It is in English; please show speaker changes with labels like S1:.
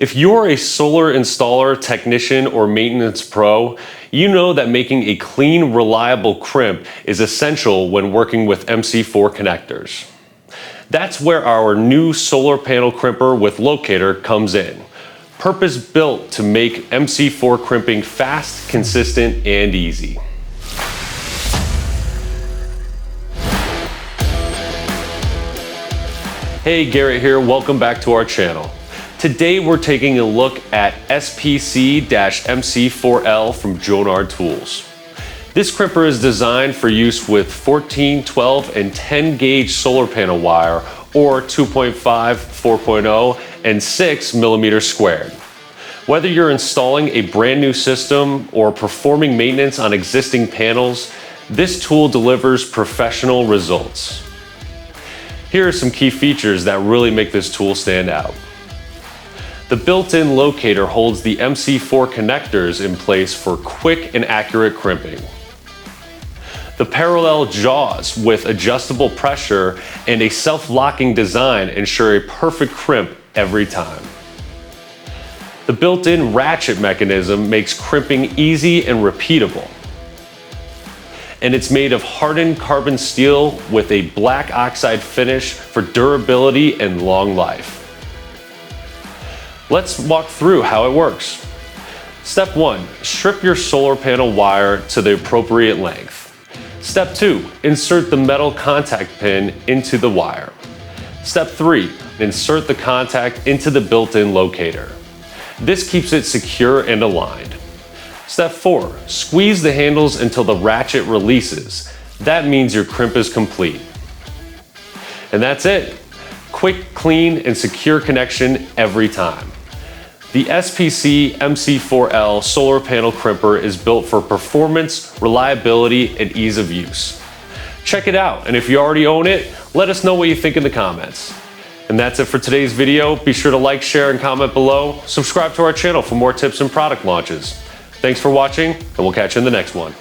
S1: If you're a solar installer, technician, or maintenance pro, you know that making a clean, reliable crimp is essential when working with MC4 connectors. That's where our new solar panel crimper with Locator comes in. Purpose-built to make MC4 crimping fast, consistent, and easy. Hey, Garrett here, welcome back to our channel. Today we're taking a look at SPC-MC4L from Jonard Tools. This crimper is designed for use with 14, 12, and 10 gauge solar panel wire, or 2.5, 4.0, and 6 millimeters squared. Whether you're installing a brand new system or performing maintenance on existing panels, this tool delivers professional results. Here are some key features that really make this tool stand out. The built-in locator holds the MC4 connectors in place for quick and accurate crimping. The parallel jaws with adjustable pressure and a self-locking design ensure a perfect crimp every time. The built-in ratchet mechanism makes crimping easy and repeatable. And it's made of hardened carbon steel with a black oxide finish for durability and long life. Let's walk through how it works. Step 1, strip your solar panel wire to the appropriate length. Step 2, insert the metal contact pin into the wire. Step 3, insert the contact into the built-in locator. This keeps it secure and aligned. Step 4, squeeze the handles until the ratchet releases. That means your crimp is complete. And that's it. Quick, clean, and secure connection every time. The SPC-MC4L Solar Panel Crimper is built for performance, reliability, and ease of use. Check it out, and if you already own it, let us know what you think in the comments. And that's it for today's video. Be sure to like, share, and comment below. Subscribe to our channel for more tips and product launches. Thanks for watching, and we'll catch you in the next one.